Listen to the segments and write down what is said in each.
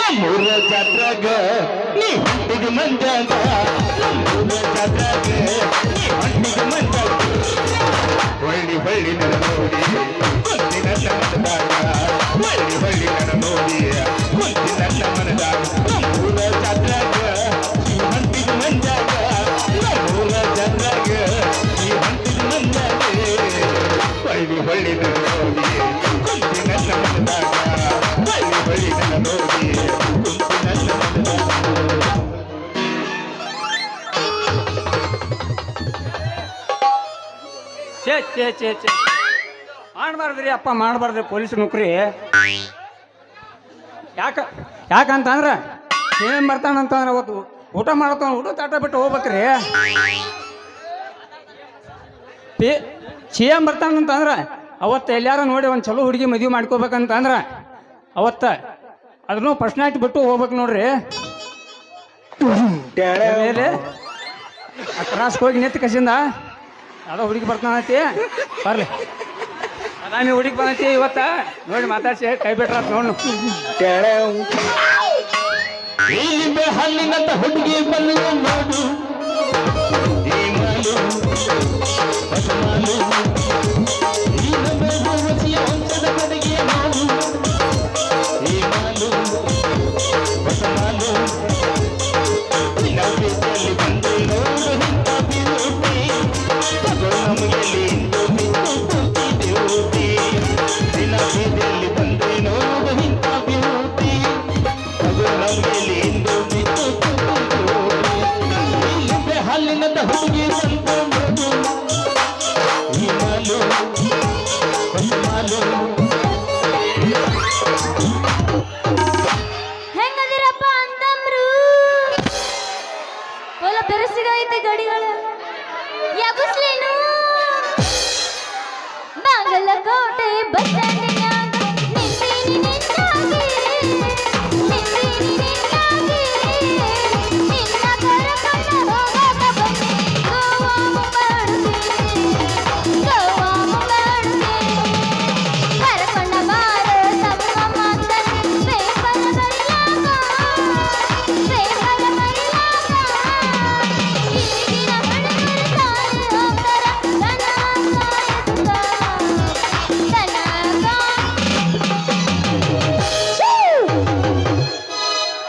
ನಮ್ಮೂರ ಜಾತ್ರಾಗ ನೀ ಹೊಂಟಿಗೆ ಮಂಜಾಗ ನಮ್ಮೂರ ಜಾತ್ರಾಗ ನೀ ಹೊಂಟಿಗೆ ಮಂಜಾಗ ಹೊಳ್ಳಿ ಹೊಳ್ಳಿ ನನ್ನ ನೋಡಿ ಹೊಂದಿ ನನ್ನ ಮನದಾಗ ಹೊಳ್ಳಿ ಹೊಳ್ಳಿ ನನ್ನ ನೋಡಿ ಹೊಂದಿ ನನ್ನ ಮನದಾಗ ನಮ್ಮೂರ ಜಾತ್ರಾಗ ನೀ ಹೊಂಟಿಗೆ ಮಂಜಾಗ ನಮ್ಮೂರ ಜಾತ್ರಾಗ ನೀ ಹೊಂಟಿಗೆ ಮಂಜಾಗ ಹೊಳ್ಳಿ ಹೊಳ್ಳಿ ನನ್ನ ನೋಡಿ ಹೊಂದಿ ನನ್ನ ಮನದಾಗ ಹೊಳ್ಳಿ ಹೊಳ್ಳಿ ನನ್ನ ನೋಡಿ ಹೊಂದಿ ನನ್ನ ಮನದಾಗ ಚೇ ಮಾಡಬಾರ್ದ್ರಿ ಅಪ್ಪ ಮಾಡಬಾರ್ದ್ರಿ ಪೊಲೀಸ್ ನೌಕರಿ ಯಾಕಂತಂದ್ರೆ ಏನ್ ಬರ್ತಾನಂತಂದ್ರೆ ಅವತ್ತು ಊಟ ಮಾಡತ್ತಾನ ಊಟ ತಾಟ ಬಿಟ್ಟು ಹೋಗ್ಬೇಕ್ರಿ ಸಿ ಎಂ ಬರ್ತಾನಂತಂದ್ರೆ ಅವತ್ತು ಎಲ್ಲಾರ ನೋಡಿ ಒಂದು ಚಲೋ ಹುಡುಗಿ ಮದುವೆ ಮಾಡ್ಕೋಬೇಕಂತಂದ್ರೆ ಅವತ್ತ ಅದನ್ನು ಪರ್ಸ್ನಾಲಿಟಿ ಬಿಟ್ಟು ಹೋಗ್ಬೇಕು ನೋಡ್ರಿ ಕ್ರಾಸ್ಗೆ ಹೋಗಿ ನಿಂತ ಕಸಿಂದ ಅದ ಹುಡುಗಿ ಬರ್ತಾನೈತಿ ಬರ್ಲಿ ಅದಾಮಿ ಹುಡುಗಿ ಬಂದೈತಿ ಇವತ್ತ ನೋಡಿ ಮಾತಾಡ್ಸಿ ಕೈ ಬಿಟ್ರ ನೋಡು ಹಲ್ಲಿನಂತ ಹುಡುಗಿ ಬಂದು ನೋಡು ಹಲ್ಲಿನಂತ ಹುಡುಗಿ ಹೆಂಗದಿರಪ್ಪ ಅಂತಂದ್ರು ಒಲ ಬೆರಸಿಗೈತೆ ಗಡಿಗಳು ಯಾಬಸ್ಲೇನು ಬಾಗಲಕೋಟೆ ಬಸ್ ಸ್ಟ್ಯಾಂಡಿನ್ಯಾಗ ನಿಂತೀನಿ ನಿನ್ನಾಗಿ ನಿನ್ನ ಕರಕೊಂಡ ಹೋಗಾಕ ಬಂದೆ ಗೋವಾ ಮುಂಬಾಡುತ್ತೆ ಕರಕೊಂಡ ಬಾರ ತಮ್ಮ ಮಾತನ್ ಬೇಕಲ ಬರಿಲಾಗ ಈಗಿನ ಹುಡುಗರು ತಾನೆ ಹೋಗ್ತಾರ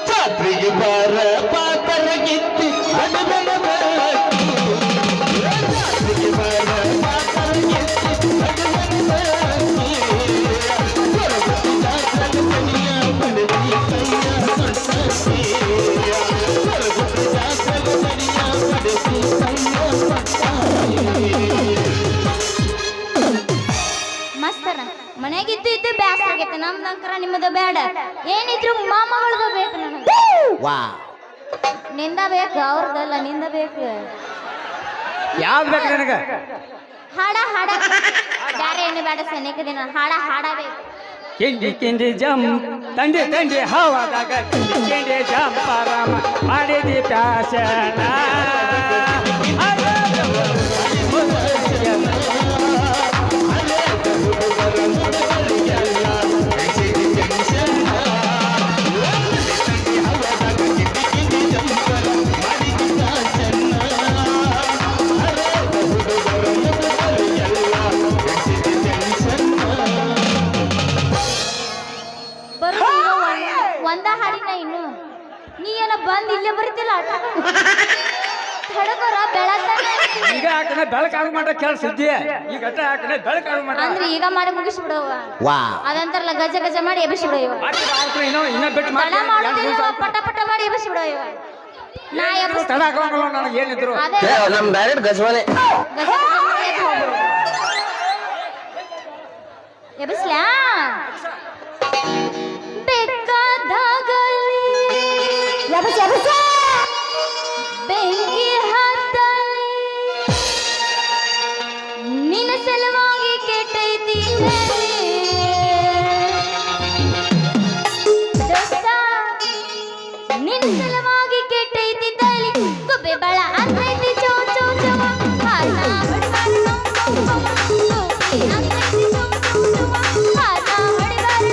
ಜಾತ್ರೆಗೆ ಬಾರ ಪಾತರಗಿತ್ತಿ ಅಡಬೆಡ ಜಾತ್ರೆಗೆ ಬಾರ ಪಾತರಗಿತ್ತಿ ಮಸ್ತರ ಮನೆಗಿದ್ದು ಇದ್ದು ಬ್ಯಾಸರ ಆಗೈತೆ ನಮ್ದಂಕರ ನಿಮ್ಮದು ಬೇಡ ಏನಿದ್ರು ಮಾಮಗಳದ ಬೇಕು ನನಗೆ ನಿಂದ ಬೇಕು ಅವ್ರದಲ್ಲ ನಿಂದ ಬೇಕು ಯಾವ್ದು ಬೇಕು ನನಗೆ ಹಾಡ ಬ್ಯಾರೆ ಏನು ಬೇಡ ಸನೇಕ ದಿನ ಹಾಡಬೇಕು ಕಿಂಡಿ ಕಿಂಡಿ ಜಂ ತಂಡಿ ಹವಾದಾಗ ಕಿಂಡಿ ಜಂಪಾರಾಮ ಮಾಡಿದಿ ಪ್ಯಾಶನ ಒಂದ ಹಾಡಿನ ಇನ್ನು ನೀ ಏನ ಬಂದ್ ಇಲ್ಲೇ ಬರ್ತಿಲ್ಲ ತಡಕೋರ ಬೆಳತಾನೆ ಈಗ ಹಾಕನೆ ಬೆಳಕಾಗ ಮಾಡ ಕೆಲಸ ಇದ್ದೀಯ ಈಗ ಅಟ್ಟ ಹಾಕನೆ ಬೆಳಕಾಗ ಮಾಡ ಅಂದ್ರೆ ಈಗ ಮಾಡಿ ಮುಗಿಸ್ಬಿಡವ ಅದಂತಾರಲ್ಲ ಗಜ ಗಜ ಮಾಡಿ ಎಬ್ಬಿಸ್ಬಿಡವ ಇನ್ನ ಬಿಟ್ಟು ತಡ ಮಾಡೋದಿಲ್ಲ ಪಟ ಪಟ ಮಾಡಿ ಎಬ್ಬಿಸ್ಬಿಡವ ನಾ ಎಬ್ಬಿಸ್ ತಡ ಹಾಕೋಂಗಲ್ಲ ನನಗೆ ಏನಿದ್ರು ನಮ್ ಡೈರೆಕ್ಟ್ ಗಜವಾನೆ ಗಜ ಗಜ ಮಾಡಿ ಹೋಗ್ಬಿಡು ಎಬ್ಬಿಸ್ಲಾ ಬೇಕಾದಾಗಲಿ ಎಬ್ಬಿಸ ಬೆಂಕಿ ಹತ್ತಲಿ ನಿನ್ನ ಸಲುವಾಗಿ ಕೆಟ್ಟೈತಿ ದೋಸ್ತ ನಿನ್ನ ಸಲುವಾಗಿ ಕೆಟ್ಟೈತಿ ತಲಿ ಗುಬ್ಬೆ ಬಳ ಅಂತೈತಿ ಚೋ ಚೋ ಚವ ಹಾನ ಬಡಬಾರ ಅಂತೈತಿ ಚೋ ಚೋ ಚವ ಹಾನ ಬಡಬಾರ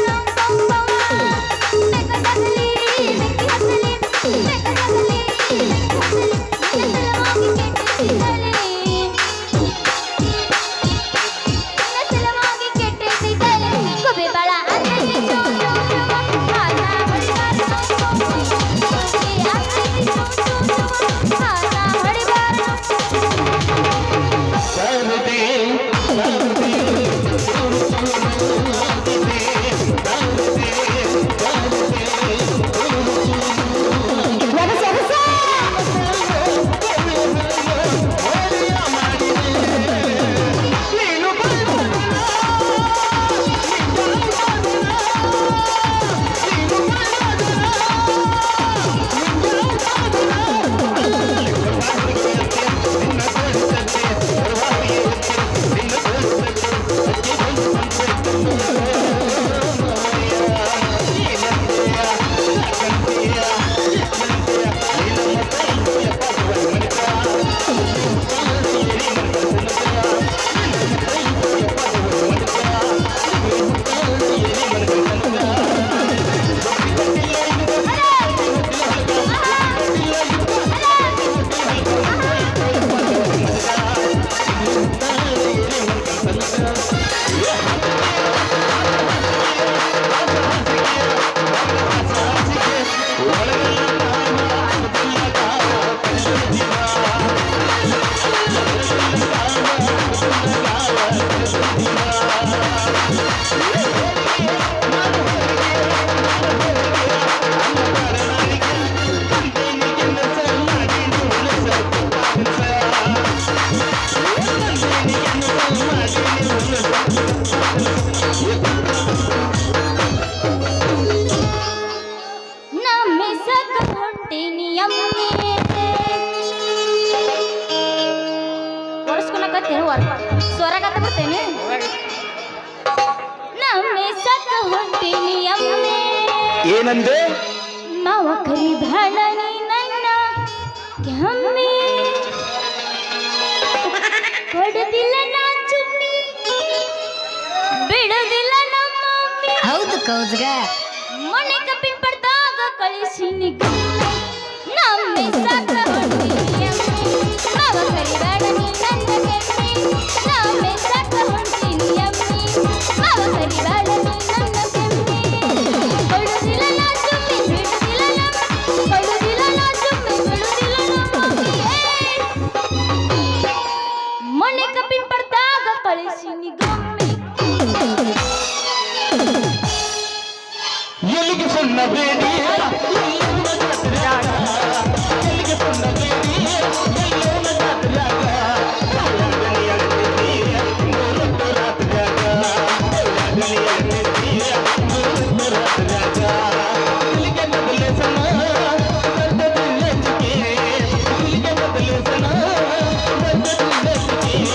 ಏನಂದೆ ಮಾವ ಕರಿಬೇಡ ನೀ ನನ್ನ ಕೆಮ್ಮಿ ಕೊಡುದಿಲ್ಲ ನಾ ಚುಮ್ಮಿ ಬಿಡುದಿಲ್ಲ ನಮ್ಮ ಮಮ್ಮಿ. ಹೌದು ಕೌಜ್ಗ ಮನೆ ಕಬ್ಬಿನ ಪಡ್ದಾಗ ಕಳಿಸಿ ನಮ್ಮೆ ಸಾಕ ಹೊಂಟೀನಿ ಅಮ್ಮಿ. ಮಾವ ಕರಿಬೇಡ ನೀ ನನ್ನ ಕೆಮ್ಮಿ ನಮ್ಮೆ ಸಾಕ ಹೊಂಟೀನಿ ಅಮ್ಮಿ. ಮಾವ ಕರಿಬೇಡ ನೀ ನನ್ನ ಕೆಮ್ಮಿ ಕೊಡುದಿಲ್ಲ ನಾ ಚುಮ್ಮಿ ಬಿಡುದಿಲ್ಲ ನಮ್ಮ ಕೊಡುದಿಲ್ಲ ನಾ ಚುಮ್ಮಿ ಬಿಡುದಿಲ್ಲ ನಮ್ಮ ಮಮ್ಮಿ. ಮನೆ ಕಬ್ಬಿನ ಪಡ್ದಾಗ ಕಳಿಸಿ ಗಮ್ಮಿ. ಎಲ್ಲಿಗೆ ಸುಣ್ಣ ಬೇಡಿ ಎಲ್ಲಿಗೆ ಸುಣ್ಣ ಬೇಡಿ ಎಲ್ಲೋನ ಜಾತ್ರ್ಯಾಗ ದನಿ ಅಳ್ತಿದ್ದೀಯ ಮೂರೊತ್ತು ರಾತ್ರ್ಯಾಗ ದನಿ ಅಳ್ತಿದ್ದೀಯ ಮೂರೊತ್ತು ರಾತ್ರ್ಯಾಗ ಇಲ್ಲಿಗೆ ಮೊದಲೇ ಸಮ ದೊಡ್ಡದಿಲ್ಲ ಚಿಕೆ ಇಲ್ಲಿಗೆ ಮೊದಲೇ ಸಮ ದೊಡ್ಡದಿಲ್ಲ ಚಿಕೆ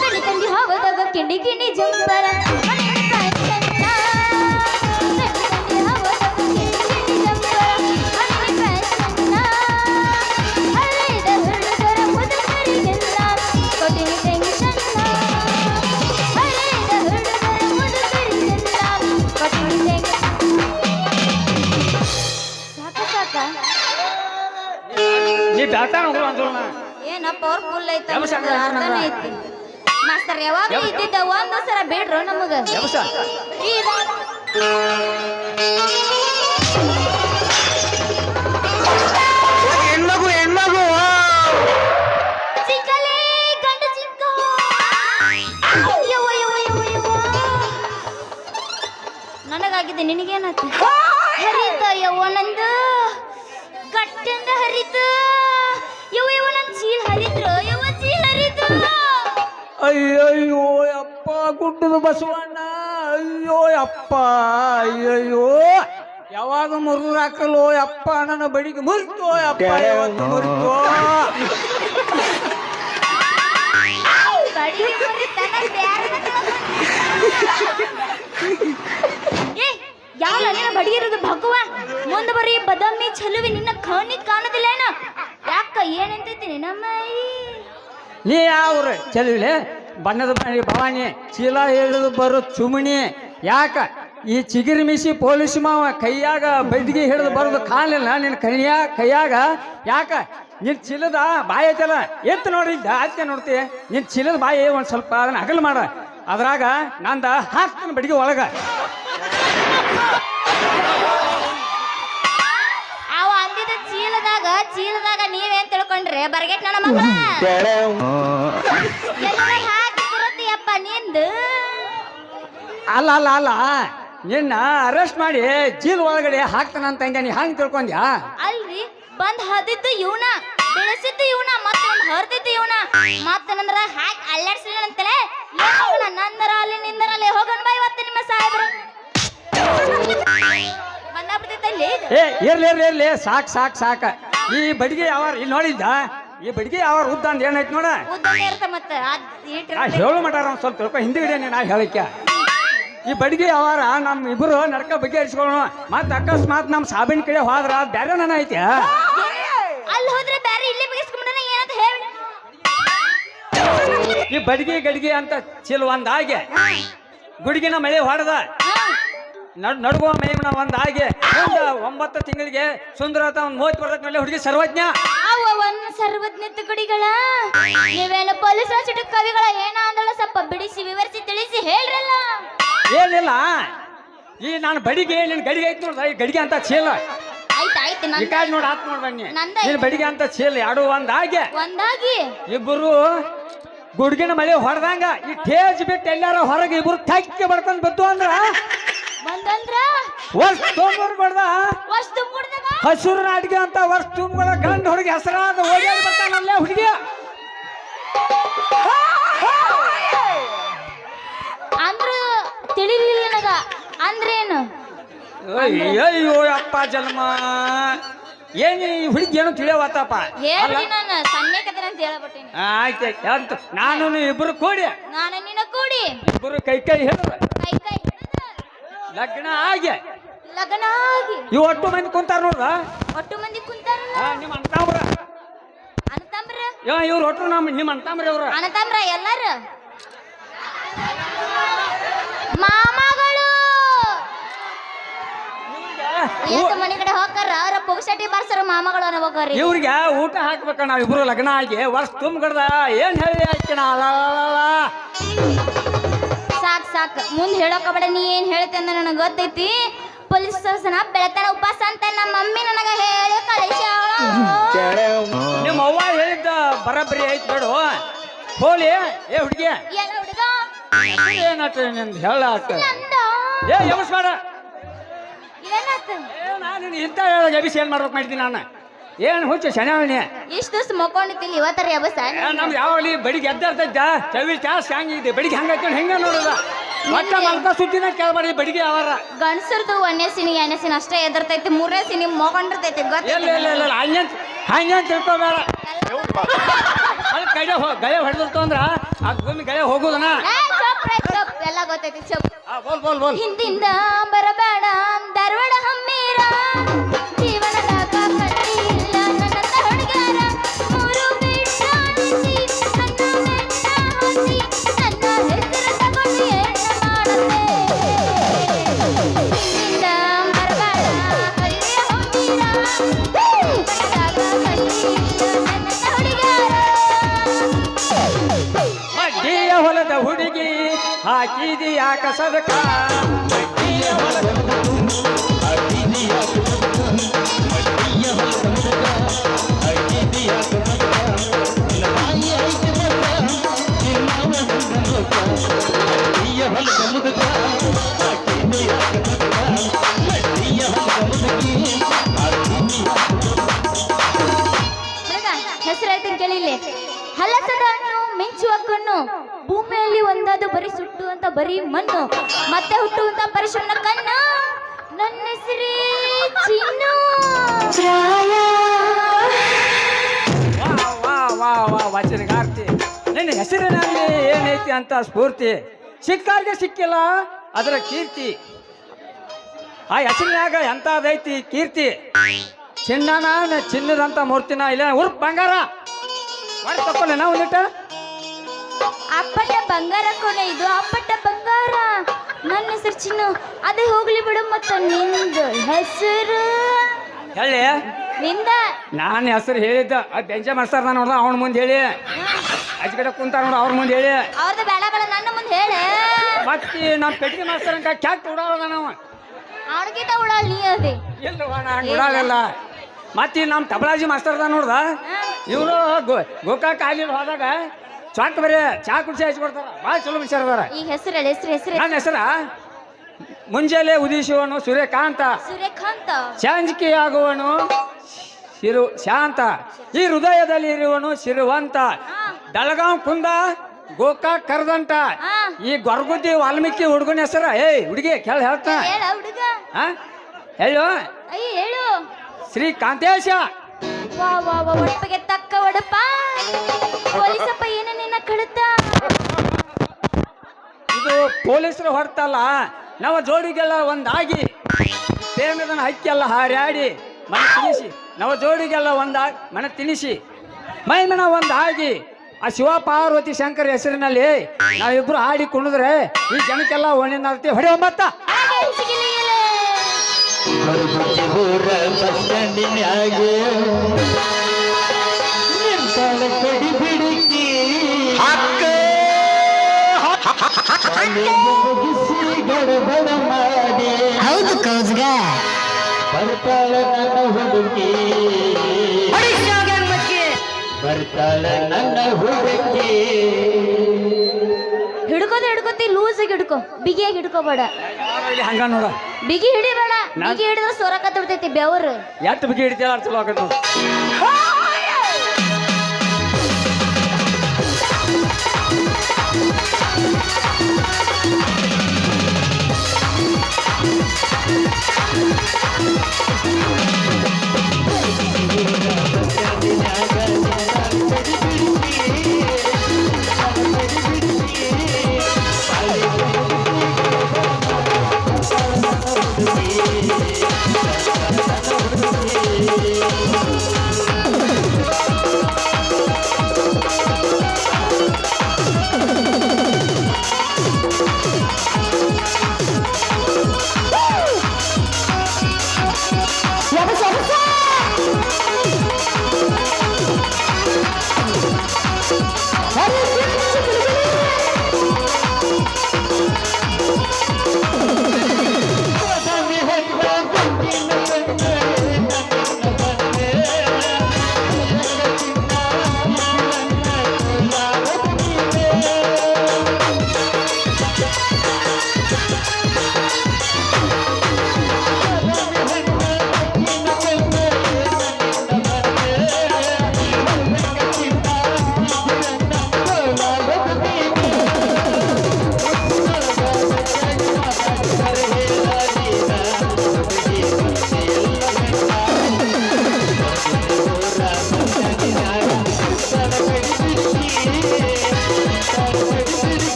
ಗಡಿ ತಂದಿ ಹಾವದಾಗ ಕಿಂಡಿ ಕಿಂಡಿ ಜಂಪರ ಮನೆ ಫ್ಯಾಷನ್ನ. ಗಡಿ ತಂದಿ ಹಾವದಾಗ ಕಿಂಡಿ ಕಿಂಡಿ ಜಂಪರ ಮನೆ ಫ್ಯಾಷನ್ನ. ಹಳ್ಳಿದ ಹುಡುಗರ ಮುದುಕರಿಗೆಲ್ಲ ಕೊಟ್ಟಿನಿ ಟೆನ್ಷನ್ನ. ಹಳ್ಳಿದ ಹುಡುಗರ ಮುದುಕರಿಗೆಲ್ಲ ಕೊಟ್ಟಿನಿ ಟೆನ್ಷನ್. ಸಾಕ ನೀ ಬ್ಯಾಟಾನ ಹೋಗ್ರು ಅಂದ್ರಣ್ಣ. ಏನ ಪವರ್ಫುಲ್ ಐತ ಯಾವ ಸಂಘ ಅರ್ಥನೇ ಐತಿ ಮಾಸ್ತರ್ ಯಾವಾಗ ಇದ್ದಿದ್ದ ಒಂದ್ ಸರ ಬೇಡ್ರು ನಮಗ ಯಮಸ ಹೆಣ್ಮಗು ಹೆಣ್ಮಗು ಚಿಕ್ಕಲೇ ಗಂಡ ಚಿಕ್ಕ ಯವ್ವ ಯವ್ವ ಯವ್ವ ಯವ್ವ. ನನಗಾಗಿದೆ ನಿನಗೇನಾಯ್ತು ಹರಿತ ಯವ್ವ ನಂದು ಗಟ್ಟಂದ ಹರಿತ ಯವ್ವ ಯವ್ವ ನನ್ ಚೀಲ್ ಹರಿದ್ರು ಯವ್ವ ಚೀಲ್ ಹರಿತು. ಅಯ್ಯಯ್ಯೋ ಅಪ್ಪ ಗುಡ್ಡದ ಬಸವಣ್ಣ ಅಯ್ಯೋ ಅಪ್ಪ ಅಯ್ಯಯ್ಯೋ ಯಾವಾಗ ಮುರಿದು ಹಾಕಲು ಅಪ್ಪ ನನ್ನ ಬಡಿಗೆ ಮುರಿತು ಅಪ್ಪ ಯಾವತ್ತು ಮುರಿತು ಬಡಿ ಮುರಿತನ ಬ್ಯಾರದ ಏ ಯಾವ ನಿನ್ನ ಬಡಿಗಿರೋದು ಭಗವ ಮುಂದೆ ಬರೀ ಬದಾಮಿ ಚಲುವಿ ನಿನ್ನ ಕಣ್ಣಿ ಕಾಣುದಿಲ್ಲೇನ ಯಾಕ ಏನಂತೈತಿ ನಮ್ಮ ನೀ ಯಾವ್ರ ಚಲವಿಲೆ ಬಣ್ಣದ ಬಣ್ಣಿ ಭವಾನಿ ಚೀಲ ಹಿಡಿದು ಬರೋ ಚುಮಣಿ ಯಾಕ ಈ ಚಿಗಿರಿ ಮಿಸಿ ಪೊಲೀಸ್ ಮಾವ ಕೈಯಾಗ ಬೈದಿಗೆ ಹಿಡಿದು ಬರೋದು ಕಾಲಿಲ್ಲ ನಿನ್ನ ಕೈಯಾಗ ಯಾಕ ನಿನ್ ಚೀಲದ ಬಾಯಿ ಐತಲ್ಲ ಎತ್ತು ನೋಡಿದ್ದ ಅತ್ತೆ ನೋಡ್ತಿ ನಿನ್ ಚೀಲದ ಬಾಯಿ ಒಂದು ಸ್ವಲ್ಪ ಅದನ್ನ ಅಗಲ್ ಮಾಡ ಅದ್ರಾಗ ನಂದ ಹಾಕ್ತಾನ ಬಡಿಗೆ ಒಳಗ ಅವ ಅಂದಿದ ಚೀಲದಾಗ ನೀವೇನ್ ತಿಳ್ಕೊಂಡ್ರೆ ಬರ್ಗೆಟ್ ನನ್ನ ಮಗ ಎಲ್ಲ ಹಾಕಿರತ್ತೀಯಪ್ಪ ನಿಂದು ಅಲ್ಲ ಅಲ್ಲ ಅಲ್ಲ ನಿನ್ನ ಅರೆಸ್ಟ್ ಮಾಡಿ ಜೀಲ್ ಒಳಗಡೆ ಹಾಕ್ತಾನಂತ ಹಂಗೆ ನೀ ಹಂಗೆ ತಿಳ್ಕೊಂಡ್ಯಾ ಅಲ್ರಿ ಬಂದ್ ಹದಿದ್ದು ಇವನ ಬೆಳೆಸಿದ್ದು ಇವನ ಮತ್ತೆ ಹರಿದಿದ್ದು ಇವನ ಮತ್ತೇನಂದ್ರ ಹಾಕಿ ಅಲ್ಲಾಡ್ಸಿಲ್ಲ ಅಂತಲೇ ನಂದರ ಅಲ್ಲಿ ನಿಂದರ ಅಲ್ಲಿ ಹೋಗೋಣ ಬಾ ಇವತ್ತು ನಿಮ್ಮ ಸಾಹೇಬ್ರು ಬಂದಾಬಿಡ್ತೈತಲ್ಲಿ ಏ ಇರ್ಲಿ ಸಾಕ್ ಸಾಕ್ ಸಾಕ ಈ ಬಡಿಗೆ ಯಾವ ಇಲ್ಲಿ ನೋಡಿದ್ದ ಈ ಬಡಿಗೆ ಯಾವ ಉದ್ದ ಅಂದ್ ಏನೈತಿ ನೋಡ ಉದ್ದನೇ ಇರ್ತ ಮತ್ತೆ ಹೇಳು ಮಟಾರ ಒಂದ್ ಸ್ವಲ್ಪ ತಿಳ್ಕೊ ಹಿಂದಿಗಡೆ ನಾ ಹೇಳಕ್ಕೆ ಈ ಬಡಿಗೆ ಯಾವಾರ ನಮ್ಮ ಇಬ್ರು ನಡ್ಕ ಬಗೆಹರಿಸ್ಕೊಳ್ಳೋಣ ಮತ್ತೆ ಅಕಸ್ಮಾತ್ ನಮ್ಮ ಸಾಬಿನ ಕಡೆ ಹೋದ್ರ ಬ್ಯಾರೆ ನನ್ನ ಐತಿ ಅಲ್ಲಿ ಹೋದ್ರೆ ಬೇರೆ ಇಲ್ಲಿ ಬಗೆಸ್ಕೊಂಡ್ಬಿಡೋಣ ಏನಂತ ಹೇಳಿ ಈ ಬಡಿಗೆ ಗಡಿಗೆ ಅಂತ ಚಿಲ್ ಒಂದಾಗೆ ಗುಡಿಗಿನ ಮಳೆ ಹೊಡೆದ ನಡ್ಗುವ ಮೇಮನ ಒಂದಾಗೆ 9 ತಿಂಗಳಿಗೆ ಸುಂದರತ ಒಂದು 30 ವರ್ಷದ ಮೇಲೆ ಹುಡುಗಿ ಸರ್ವಜ್ಞ ಅವನ್ನ ಸರ್ವಜ್ಞತೆ ಗುಡಿಗಳ ನೀವೇನು ಪೊಲೀಸ್ ರಾಷ್ಟ್ರ ಕವಿಗಳ ಏನ ಅಂದಳ ಸ್ವಲ್ಪ ಬಿಡಿಸಿ ವಿವರಿಸಿ ತಿಳಿಸಿ ಹೇಳ್ರಲ್ಲ ಏನಿಲ್ಲ ಈ ನಾನು ಬಡಿಗೆ ನಿನ್ ಗಡಿಗೆ ಐತಿ ನೋಡ್ದ ಈ ಗಡಿಗೆ ಅಂತ ಚೀಲ ಆಯ್ತಾಯ್ತು ಈ ಕಾಜ್ ನೋಡಿ ಹಾಕ್ ನೋಡ್ಬಣ್ಣಿ ನಂದ ನೀನ್ ಬಡಿಗೆ ಅಂತ ಚೀಲ ಎರಡು ಒಂದಾಗೆ ಒಂದಾಗಿ ಇಬ್ಬರು ಗುಡ್ಗಿನ ಮಳೆ ಹೊಡೆದಂಗ ಈ ಟೇಜ್ ಬಿಟ್ಟು ಎಲ್ಲಾರ ಹೊರಗೆ ಇಬ್ರು ತಕ್ಕಿ ಬಡ್ಕೊಂಡ್ ಬದ್ದು ಅಂದ್ರ ಬಂದಂದ್ರ ವರ್ಷ ತೊಂಬರ್ ಬಡ್ದ ವರ್ಷ ತುಂಬಿಡ್ದಾಗ ಹಸಿರು ನಾಟಿಗೆ ಅಂತ ವರ್ಷ ತುಂಬಗಳ ಗಂಡ ಹುಡುಗಿ ಹೆಸರಾದ ಓಡಾಡಿ ಬರ್ತಾನಲ್ಲೇ ಹುಡುಗಿ ಅಂದ್ರ ತಿಳಿಲಿಲ್ಲ ನನಗ ಅಂದ್ರೇನು ಅಯ್ಯೋ ಅಪ್ಪ ಜನ್ಮ ಏನ್ ಈ ಹುಡುಗಿ ಏನು ತಿಳಿಯವತ್ತಪ್ಪ ಹೇಳ್ರಿ ನಾನು ಸಣ್ಣಕತ್ರ ಅಂತ ಹೇಳಬಿಟ್ಟೇನಿ. ಆಯ್ತು ಅಂತ ನಾನು ಇಬ್ರು ಕೂಡಿ ನಾನು ನಿನ್ನ ಕೂಡಿ ಇಬ್ರು ಕೈ ಕೈ ಹಿಡಿದ ಕೈ ಕೈ ಹಿಡಿದು ಲಗ್ನ ಆಗಿ ಲಗ್ನ ಆಗಿ ಇವು ಒಟ್ಟು ಮಂದಿ ಕುಂತಾರ ನೋಡ್ದ ಒಟ್ಟು ಮಂದಿ ಕುಂತಾರಲ್ಲ ನಿಮ್ಮ ಅಂತಾಮ್ರ ಅನತಾಮ್ರ ಇವ್ರು ಒಟ್ಟು ನಿಮ್ಮ ಅಂತಾಮ್ರಿ ಅವ್ರ ಅನತಾಮ್ರ ಎಲ್ಲಾರ ಮಾಮಗಳು ಎಷ್ಟು ಮನೆ ಕಡೆ ಹೋಗಾರ ಅವ್ರ ಪುಗ್ಸಟಿ ಬಾರ್ಸರ ಮಾಮಗಳು ಅನ್ನೋಗ್ರಿ. ಇವ್ರಿಗೆ ಊಟ ಹಾಕ್ಬೇಕ ನಾವ್ ಇಬ್ರು ಲಗ್ನ ಆಗಿ ವರ್ಷ ತುಂಬ್ಗಡ್ದ ಏನ್ ಹೇಳಿ ಹಾಕಿನ ಸಾಕ್ ಸಾಕ್ ಮುಂದ್ ಹೇಳೋಕ ಬೇಡ. ನೀ ಏನ್ ಹೇಳ್ತೆ ಅಂದ ನನಗೆ ಗೊತ್ತೈತಿ. ಪೊಲೀಸ್ ಸ್ಟೇಷನ್ ಬೆಳತನ ಉಪವಾಸ ಅಂತ ನಮ್ಮ ಮಮ್ಮಿ ನನಗ ಹೇಳಿ ಕಳಿಸ್ಯಾಳ. ನಿಮ್ಮ ಅವ್ವ ಹೇಳಿದ್ದ ಬರಬರಿ ಐತ್ ಬೇಡು ಹೋಲಿ. ಏ ಹುಡುಗಿ ಎಲ್ಲ ಹುಡುಗ ಏನಾಟ ನಿಂದ ಹೇಳ ನಂದ ಏ ಯಮಸ್ಬೇಡ. ಏನಾತ ನಾನು ಇಂಥ ಎಬಿಸಿ ಏನ್ ಮಾಡ್ಬೇಕು ಮಾಡಿದ್ದೀನಿ ನಾನು. ಏನ್ ಹುಚ್ಚು ಶನಿಯವನಿ ಇಷ್ಟು ದಿವಸ ಮಕ್ಕೊಂಡಿತ್ತಿಲ್ಲ ಇವತ್ತರ ಎಬಸ ನಮ್ದು ಯಾವಾಗಲಿ ಬೆಳಿಗ್ಗೆ ಎದ್ದಾರ್ತೈತ ಚವಿ ಚಾಸ್ ಹಂಗಿದೆ ಬೆಳಿಗ್ಗೆ ಹಂಗ ಹೆಂಗ ನೋಡದ ಮಟ್ಟ ಮಲ್ಕ ಸುದ್ದಿನ ಕೇಳ್ಬಾರ್ದು ಬೆಳಿಗ್ಗೆ ಅವರ ಗಂಡಸರ್ದು 1ನೇ ಸಿನಿ 2ನೇ ಸಿನಿ ಅಷ್ಟೇ ಎದರ್ತೈತಿ. 3ನೇ ಸಿನಿ ಮಕ್ಕೊಂಡಿರ್ತೈತಿ ಇಲ್ಲ ಇಲ್ಲ ಇಲ್ಲ ಹಂಗೇನ್ ತಿಳ್ಕೊಬೇಡ. ಅಲ್ಲಿ ಗಳೆ ಹೊಡೆದಿರ್ತು ಅಂದ್ರ ಆ ಭೂಮಿ ಗಳೆ ಹೋಗುದನ ಎಲ್ಲ ಗೊತ್ತೈತಿ. ಚಪ್ ಬೋಲ್ ಬೋಲ್ ಹಿಂದಿಂದ ಬರಬೇಡ ಧಾರವಾಡ ಹಮ್ಮೀರ ಜೀವನದಾಗ ಕಟ್ಟಿ ಇಲ್ಲ ನನ್ನಂತ ಹುಡುಗ್ಯಾರ. ಮೂರು ಬಿಟ್ಟ ಅನಿಸಿ ನನ್ನ ಬೆಟ್ಟ ಹಸಿ ನನ್ನ ಹೆಸರು ತಗೊಂಡು ಏನ ಮಾಡುತ್ತೆ. ಹಿಂದಿಂದ ಬರಬೇಡ ಹಳ್ಳಿಯ ಹಮ್ಮೀರ ಜೀವನದಾಗ ಕಟ್ಟಿ ಇಲ್ಲ ನನ್ನಂತ ಹುಡುಗ್ಯಾರ. ಮಡ್ಡಿಯ ಹೊಲದ ಹುಡುಗಿ ಹಾಕಿದೀಯ ಕಸದಕ ಮಡ್ಡಿಯ ಹೊಲದ ಹೆಸರಾಯ್ತು ಕೇಳಿಲ್ಲ. ಹಲಸದ ಹಣ್ಣು ಮಿಂಚುವ ಕಣ್ಣು ಭೂಮಿಯಲ್ಲಿ ಒಂದಾದು ಬರೀ ಸುಟ್ಟು ಅಂತ ಬರೀ ಮಣ್ಣು ಮತ್ತೆ ಹುಟ್ಟುವಂತ ಪರಿಶ್ರಮ ಕಣ್ಣು. ನನ್ನ ಹೆಸರೇ ಚಿನ್ನು. ವಾ ವಚನಗಾರ್ತಿ ನಿನ್ನ ಹೆಸರಿನಲ್ಲಿ ಏನೈತಿ ಅಂತ ಸ್ಫೂರ್ತಿ ಸಿಕ್ಕಾರ್ಗೆ ಸಿಕ್ಕಿಲ್ಲ ಅದರ ಕೀರ್ತಿ. ಆ ಹೆಸರಿನಾಗ ಎಂತದೈತಿ ಕೀರ್ತಿ. ಚಿನ್ನನ ಚಿನ್ನದಂತ ಮೂರ್ತಿನ ಇಲ್ಲ ಉರ್ಪ್ ಬಂಗಾರ ಮಾಡಿ ತಕ್ಕೊಳ್ಳ ಒಂದಿಟ್ಟ ಅಪ್ಪಟ ಬಂಗಾರ ಕೊನೆ ಇದು ಅಪ್ಪಟ ಬಂಗಾರ. ನನ್ನ ಹೆಸರು ಚಿನ್ನು. ಅದೇ ಹೋಗ್ಲಿ ಬಿಡು. ಮತ್ತ ನಿಂದು ಹೆಸರು ಹೇಳಿ ನಿಂದ ನಾನು ಹೆಸರು ಹೇಳಿದ್ದ ಬೆಂಚ ಮಾಡ್ತಾರ ನಾನು ನೋಡ್ದ ಅವನ ಮುಂದೆ ಹೇಳಿ ಅಜ್ಜ ಕಡೆ ಕುಂತಾರ ನೋಡ ಅವ್ರ ಮುಂದೆ ಹೇಳಿ ಅವ್ರದ್ದು ಬೇಡಗಳ ನನ್ನ ಮುಂದೆ ಹೇಳೆ. ಮತ್ತೆ ನಮ್ಮ ಪೆಟ್ಟಿಗೆ ಮಾಸ್ತರಂಕ ಕ್ಯಾಕ್ ಉಡಾಳದ ನಾವು ಅವನಿಗಿಂತ ಉಡಾಳ್ ನೀ ಅದೇ ಇಲ್ಲವ ನಾನು ಉಡಾಳಿಲ್ಲ. ಮತ್ತೆ ನಮ್ಮ ತಬಲಾಜಿ ಮಾಸ್ತರ್ದ ನೋಡ್ದ ಇವರು ಗೋಕಾಕ್ ಆಗಿ ಹೋದಾಗ ಚಾಟ್ ಬರೀ ಚಾ ಕುಡಿಸಿ ಹಚ್ಕೊಡ್ತಾರ ಭಾಳ ಚಲೋ ವಿಚಾರ ಅದಾರ. ಈಗ ಹೆಸರು ಹೇಳಿ ಹೆಸರು ನನ್ನ ಹೆಸರ ಮುಂಜಾನೆ ಉದಿಸುವನು ಸೂರ್ಯಕಾಂತ ಸೂರ್ಯಕಾಂತ. ಶಾಂಜಿಕೆಯಾಗುವನು ಶಾಂತ ಈ ಹೃದಯದಲ್ಲಿ ಇರುವನು ಸಿರುವಂತ ದಳಗಾಂವ್ ಕುಂದ ಗೋಕಾಕ್ ಕರ್ದಂಟ ಈ ಗೊರ್ಗುದ್ದಿ ವಾಲ್ಮೀಕಿ ಹುಡುಗನ ಹೆಸರ ಏಯ್ ಹುಡುಗಿ ಕೇಳ ಹೇಳ್ತಾ ಹೇಳ ಹುಡುಗ ಹೇಳು ಅಯ್ಯ ಹೇಳು. ಶ್ರೀ ಕಾಂತೇಶ. ವಾ ವಾ ವಾ ಒಡಪಗೆ ತಕ್ಕ ಒಡಪ ಪೊಲೀಸಪ್ಪ ಏನ ನಿನ್ನ ಕಳುತ್ತ. ಇದು ಪೊಲೀಸರು ಹೊರತಲ್ಲ ನಾವು ಜೋಡಿಗೆಲ್ಲ ಒಂದಾಗಿ ಪ್ರೇಮದನ ಹಕ್ಕೆಲ್ಲ ಹಾರ್ಯಾಡಿ ಮನೆ ತಿನಿಸಿ ನಾವು ಜೋಡಿಗೆಲ್ಲ ಮನೆ ತಿನಿಸಿ ಮೈಮನ ಒಂದಾಗಿ ಆ ಶಿವ ಪಾರ್ವತಿ ಶಂಕರ ಹೆಸರಿನಲ್ಲಿ ನಾವಿಬ್ರು ಹಾಡಿ ಕುಣಿದ್ರೆ ಈ ಜನಕ್ಕೆಲ್ಲ ಒಣ್ಣಿನಾರ್ತಿ ಹೊಡೆ ಒಂಬತ್ತ ಹೌದು ಕೌಜ್ಗ ಬರ್ತಾಳ ನನ್ನ ಹುಡುಗಿ ಬರ್ತಾಳ ನನ್ನ ಹುಡುಗಿ. ಹಿಡ್ಕೋತಿ ಲೂಸಾಗಿ ಹಿಡ್ಕೋ, ಬಿಗಿಯಾಗಿ ಹಿಡ್ಕೋಬೇಡ. ಹಂಗ ನೋಡ ಬಿಗಿ ಹಿಡಿಬೇಡ. ಬಿಗಿ ಹಿಡಿದ್ರೆ ಸೊರಕತ್ತಿರ್ತೈತಿ ಬೆವರು. ಎಷ್ಟು ಬಿಗಿ ಹಿಡಿತೇಳ ಚಲೋ ಆಗತ್ತ ನೋಡಿ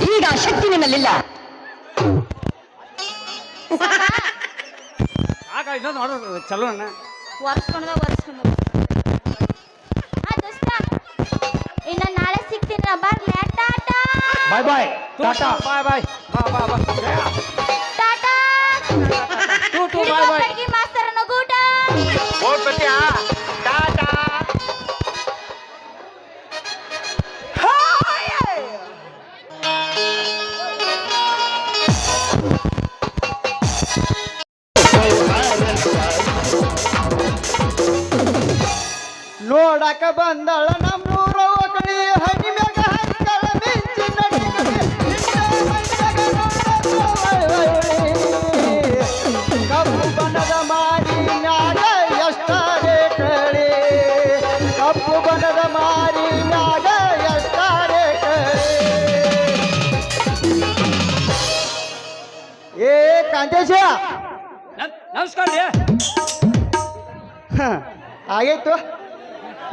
ಈಗ ಶಕ್ತಿ ನಿನ್ನಲ್ಲಿಲ್ಲ. ಆಗ ಇನ್ನೊಂದು ನೋಡೋದು ಚಲೋ ಅಣ್ಣ. ಒರೆಸ್ಕೊಂಡ ದೋಸ್ತ ಇನ್ನ ನಾಳೆ ಸಿಗ್ತೀನಿ ನಾ ಬರ್ಲೆ ಟಾಟಾ ಬಾಯ್ ಬಾಯ್ ಟಾಟಾ ಬಾಯ್ ಬಾಯ್ ಬಾ ಬಾ ಬಾ ಟಾಟಾ ಟೂ ಬಾಯ್ ಬಾಯ್ ಅಡ್ಗಿ ಮಾಸ್ತರನ ಗೂಟ ಹೋಗ್ಬರ್ತೀಯಾ ಟಾಟಾ ನೋಡಕ ಬಂದಳ ನಮ್ಮೂರ ಒಗಳಿ ಹನಿ ಮ್ಯಾಗ ಹರಿಕಳ ಮಿಂಚಿ ನಡಿಗಡೆ ಕಪ್ಪು ಬಣ್ಣದ ಮಾರಿ ಮ್ಯಾಗ ಎಷ್ಟಾರೆ ಕಳೆ ಕಪ್ಪು ಬಣ್ಣದ ಮಾರಿ ಮ್ಯಾಗ ಎಷ್ಟಾರೆ ಕಳೆ ಏ ಕಾಂತೇಶ ನಮಸ್ಕಾರ ರೀ. ಆಗೈತು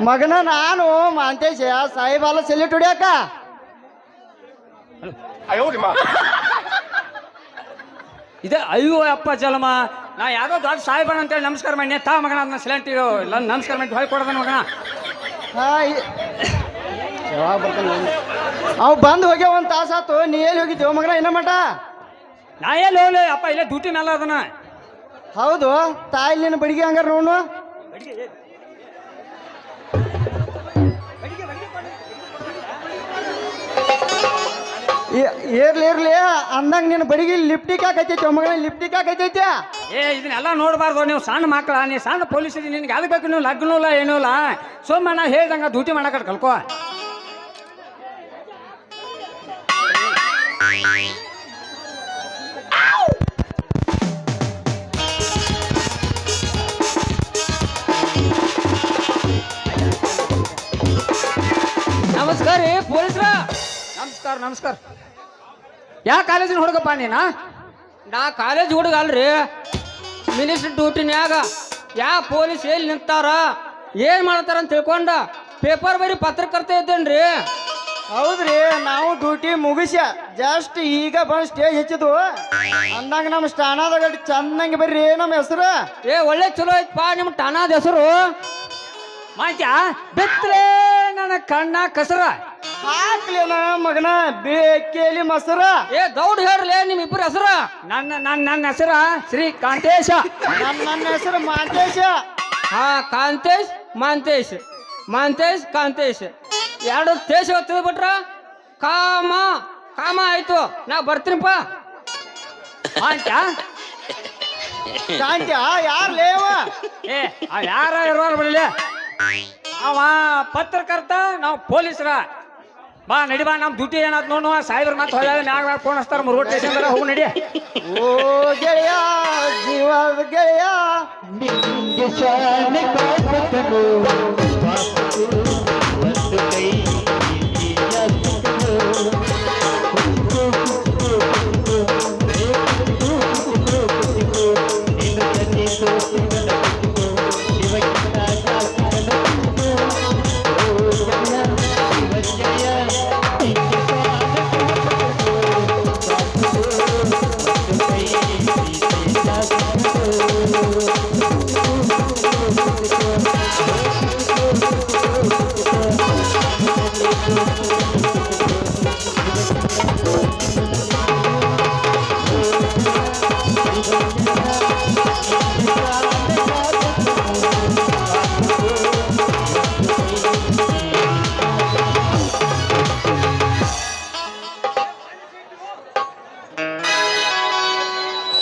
ಮಗನ ನಾನು ಮಾಂತೇಶ ಸಾಯಿಬಾಲ ಸೆಲ್ಯೂಟ್ ಹೊಡ್ಯಾಕ ಇದೆ ಅಯ್ಯೋ ಅಪ್ಪ ಜಲಮ ನಾ ಯಾರೋ ದೊಡ್ಡ ಸಾಹೇಬಣ್ಣ ಅಂತೇಳಿ ನಮಸ್ಕಾರ ಮಾಡಿ ತಾ ಮಗನ ಅದನ್ನ ಸಿಲೆಂಟ್ ನಮಸ್ಕಾರ ಮಾಡಿ ಹೊಯ್ ಕೊಡೋದನ ಮಗನ. ಯಾವಾಗ ಬರ್ತಾನೆ ಅವ್ ಬಂದು ಹೋಗ್ಯ ಒಂದು ತಾಸಾತು ನೀ ಎಲ್ಲಿ ಹೋಗಿದ್ದೀವ ಮಗನ ಇನ್ನ ಮಟ ನಾ ಎಲ್ಲಿ ಹೋಗ್ಲಿ ಅಪ್ಪ ಇಲ್ಲೇ ಡ್ಯೂಟಿ ಮೇಲೆ ಅದನ್ನ. ಹೌದು ತಾಯಿ ನಿನ್ನ ಬಡಿಗೆ ಹಂಗಾರ ನೋಡು ಇರ್ಲಿ ಇರ್ಲಿ ಅಂದಂಗ ನಿನ್ನ ಬಡಿಗೆ ಲಿಫ್ಟಿಗೆ ಹಾಕೈತೈತಿ ಮಗನ ಲಿಫ್ಟಿಗೆ ಹಾಕೈತೈತಿ ಏ ಇದನ್ನೆಲ್ಲ ನೋಡಬಾರ್ದು ನೀವು ಸಣ್ಣ ಮಕ್ಕಳ ನೀ ಸಣ್ಣ ಪೊಲೀಸ್ ಇದೀನಿ ನಿನ್ಗೆ ಯಾವ್ದು ಬೇಕು ನೀವು ಲಗ್ನೂ ಇಲ್ಲ ಏನೂ ಇಲ್ಲ ಸುಮ್ಮನೆ ನಾ ಹೇಳ್ದಂಗ ಡ್ಯೂಟಿ ಮಾಡಕ ಕಲ್ಕೋ. ನಮಸ್ಕಾರ ರೀ ಪೊಲೀಸ್ರ. ನಮಸ್ಕಾರ ನಮಸ್ಕಾರ. ಯಾವ ಕಾಲೇಜಿನ ಹುಡುಗಪ್ಪ ನೀನಾ? ನಾ ಕಾಲೇಜ್ ಹುಡುಗ ಅಲ್ರಿ, ಮಿನಿಸ್ಟರ್ ಡ್ಯೂಟಿನ್ಯಾಗ ಯಾ ಪೊಲೀಸ್ ಎಲ್ಲಿ ನಿಂತಾರ ಏನ್ ಮಾಡ್ತಾರ ಅಂತ ತಿಳ್ಕೊಂಡ ಪೇಪರ್ ಬರೀ ಪತ್ರಕರ್ತ ಇದ್ದೇನ್ರಿ. ಹೌದ್ರಿ ನಾವು ಡ್ಯೂಟಿ ಮುಗಿಸ್ಯ ಜಸ್ಟ್ ಈಗ ಬಂದು ಸ್ಟೇಜ್ ಹೆಚ್ಚಿದ್ವು ಅಂದಂಗ ನಮ್ಮ ಸ್ಟಾನಾದಾಗ ಚಂದಂಗೆ ಬರ್ರಿ ನಮ್ಮ ಹೆಸರು ಏ ಒಳ್ಳೆ ಚಲೋ ಐತ್ಪಾ ನಿಮ್ ಠಾಣಾದ ಹೆಸರು. ಮಾತ್ಯಾ ಬಿತ್ತಲೇ ನನ್ನ ಕಣ್ಣ ಕಸರ ಹಾಕ್ಲೇನ ಮಗನ ಬೇಕೇಲಿ ಮೊಸರ ಏ ದೌಡ್ ಹೇಳ್ರಿ ನಿಮ್ ಇಬ್ಬರ ಹೆಸರು. ನನ್ನ ಹೆಸರ ಶ್ರೀ ಕಾಂತೇಶ. ನನ್ನ ಹೆಸರು ಮಾಂತೇಶ. ಹಾ ಕಾಂತೇಶ್ ಮಾಂತೇಶ್ ಮಾಂತೇಶ್ ಕಾಂತೇಶ್ ಎರಡು ದೇಶ ತಿಳಿದ್ಬಿಟ್ರ ಕಾಮ ಕಾಮ ಆಯ್ತು. ನಾ ಬರ್ತೀನಿಪ್ಪ. ಮಾತ್ಯಾ ಕಾಂತ್ಯ ಯಾರ್ ಲೇವ ಏ ಯಾರ ಇರೋರು ಬಿಡಲಿ ಅವ ಪತ್ರಕರ್ತ ನಾವು ಪೊಲೀಸರ. ಬಾ ನಡಿ ಬಾ ನಮ್ಮ ಡ್ಯೂಟಿ ಏನಾದ್ ನೋಡುವ ಸಾಹೇಬ್ರ ಮತ್ತೆ ಹೊಳ್ಳಿ ಮ್ಯಾಗ ಫೋನ್ ಹಚ್ತಾರ ರೋಡ್ ಸ್ಟೇಷನ್ ಹೋಗಿ ನಡಿ. ಓ ಗೆಳೆಯ ಜೀವದ ಗೆಳೆಯ ನಿಂಗೆ ಶಾನೆ ಕಾಪತನು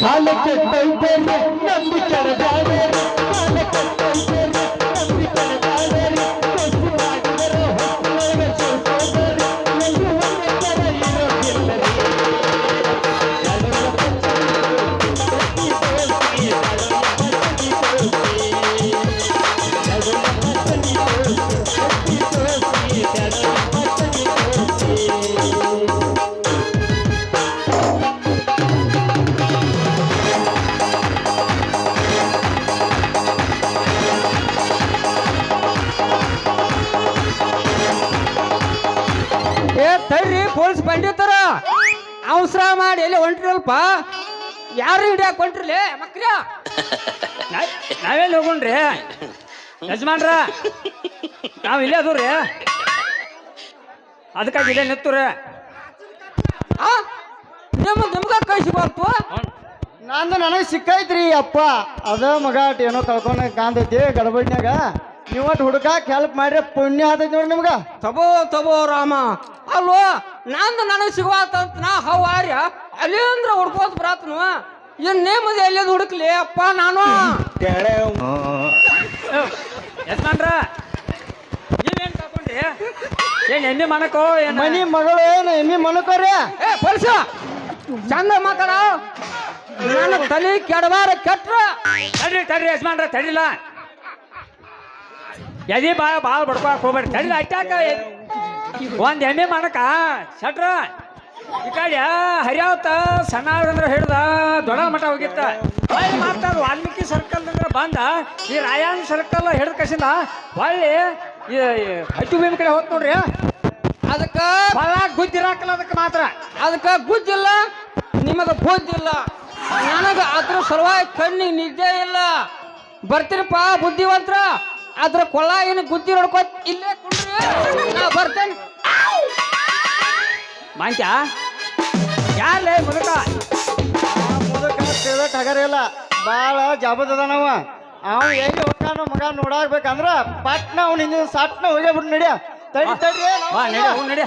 ಕಾಲಕ್ಕೆ ತೈತೇನೆ ನಂಬಿ ಕೆಳಗಾಡೇರಿ ಕಾಲಕ್ಕೆ ತೈತೇನೆ ನಂಬಿ ಕೆಳಗಾಡೇರಿ ಕೊಟ್ಟು ಮಾಡಿದರೆ ಹೊತ್ತೊಳಗೆ ಸೋತೋದರಿ ಎಲ್ಲೂ ಒಂದೇ ಥರ ಇರೋದಿಲ್ಲರಿ ಏ ತಡ್ರಿ ಪೊಲೀಸ್ ಬಂದಿತ್ತಾರ ಅವಸರ ಮಾಡಿ ಎಲ್ಲಿ ಹೊಂಟ್ರಲ್ಪ ಯಾರು ಹಿಡಿಯಾಕ ಹೊಂಟ್ರಿಲೇ ಮಕ್ಳ ನಾವೆಲ್ಲಿ ಹೋಗೋಣ್ರಿ ಯಜಮಾನ್ರ ನಾವ್ ಇಲ್ಲೇ ಅದವ್ರಿ ಅದಕ್ಕಾಗಿ ಇಲ್ಲೇ ನಿತ್ತವ್ರಿ ನಿಮ್ಗ ಕೈ ಸಿಗ್ಬಾರ್ದು ನಂದು ನನಗೆ ಸಿಕ್ಕೈತ್ರಿ ಅಪ್ಪ ಅದ ಮಗ ಏನೋ ಕಳ್ಕೊಂಡ ಕಾಂತೈತಿ ಗಡಬಡಿನ್ಯಾಗ ನೀವು ಒಟ್ಟು ಹುಡುಕಾಕ ಹೆಲ್ಪ್ ಮಾಡ್ರಿ ಪುಣ್ಯ ಆತೈತಿ ನೋಡಿ ನಿಮ್ಗ ತಬೋ ರಾಮ ಅಲ್ವೋ ನಂದು ನನಗೆ ಸಿಗುವಾತಂತ ನಾ ಹವಾರ್ಯ ಅಲ್ಲಿ ಅಂದ್ರೆ ಹುಡ್ಕೋತ ಬರಾತನು ಇನ್ ನೇಮದಿ ಎಲ್ಲಿದ್ ಹುಡುಕ್ಲಿ ಅಪ್ಪ ನಾನು ಯಜಮಾನ್ರ ನೀವೇನ್ ಕಳ್ಕೊಂಡ್ರಿ ಏನ್ ಎಮ್ಮೆ ಮಾಡಕೋ ಏನ್ ಮನಿ ಮಗಳು ಏನು ಎಮ್ಮಿ ಮನಕೋರಿ ಏ ಪೊಲೀಸ ಚಂದ ಮಾತಾಡ ನನ್ನ ತಲೆ ಕೆಡಬಾರ ಕೆಟ್ರ ತಡ್ರಿ ಯಜಮಾನ್ರ ತಡಿಲ್ಲ ಎದಿ ಭಾಳ ಬಡ್ಕೊಳಕ್ ಹೋಗ್ಬೇಡ್ರಿ ತಡಿಲ್ಲ ಅಟ್ಯಾಕ ಒಂದ್ ಎಮ್ಮೆ ಮಾಡಕ ಶಟ್ರ ಈ ಕಡೆ ಹರಿಯಾವತ ಸಣ್ಣ ಅಂದ್ರೆ ಹಿಡ್ದ ದೊಡ್ಡ ಮಠ ಹೋಗಿತ್ತ ಹೊಳ್ಳಿ ಮಾಡ್ತಾರ ವಾಲ್ಮೀಕಿ ಸರ್ಕಲ್ ಅಂದ್ರೆ ಬಂದ ಈ ರಾಯನ್ ಸರ್ಕಲ್ ಹಿಡ್ದ ಕಸಿಂದ ಹೊಳ್ಳಿ ಈ ಹಟ್ಟಿ ಭೀಮ್ ಕಡೆ ಹೋತ್ ನೋಡ್ರಿ ಅದಕ್ಕ ಹೊಲ ಗುದ್ದಿರಾಕಲ್ಲ ಅದಕ್ಕೆ ಮಾತ್ರ ಅದಕ್ಕ ಗುದ್ದಿಲ್ಲ ನಿಮಗ ಬುದ್ಧಿಲ್ಲ ನನಗ ಅದ್ರ ಸಲುವಾಗಿ ಕಣ್ಣಿಗೆ ನಿದ್ದೆ ಇಲ್ಲ ಬರ್ತೀರಪ್ಪ ಬುದ್ಧಿವಂತರ ಅದ್ರ ಕೊಳ್ಳ ಏನು ಗುದ್ದಿ ನೋಡ್ಕೊತ್ ಇಲ್ಲೇ ಕುಂಡ್ರಿ ನಾ ಬರ್ತೇನೆ ಮಾಂತ್ಯ ಯಾರೇ ಮುದುಕ ಮುದಕ ಸೇವೆ ಟಗರ ಇಲ್ಲ ಭಾಳ ಜಬದದ ನಾವ ಅವ ಎಲ್ಲಿ ಹೋಗ್ತಾನ ಮಗ ನೋಡಾಕ್ಬೇಕಂದ್ರ ಪಟ್ನ ಅವ್ನ ಹಿಂದಿನ ಸಟ್ನ ಹೋಗೇ ಬಿಟ್ಟು ನಡಿಯ ತಡಿ ಬಾ ನಡಿ ಅವ್ನ್ ನಡಿ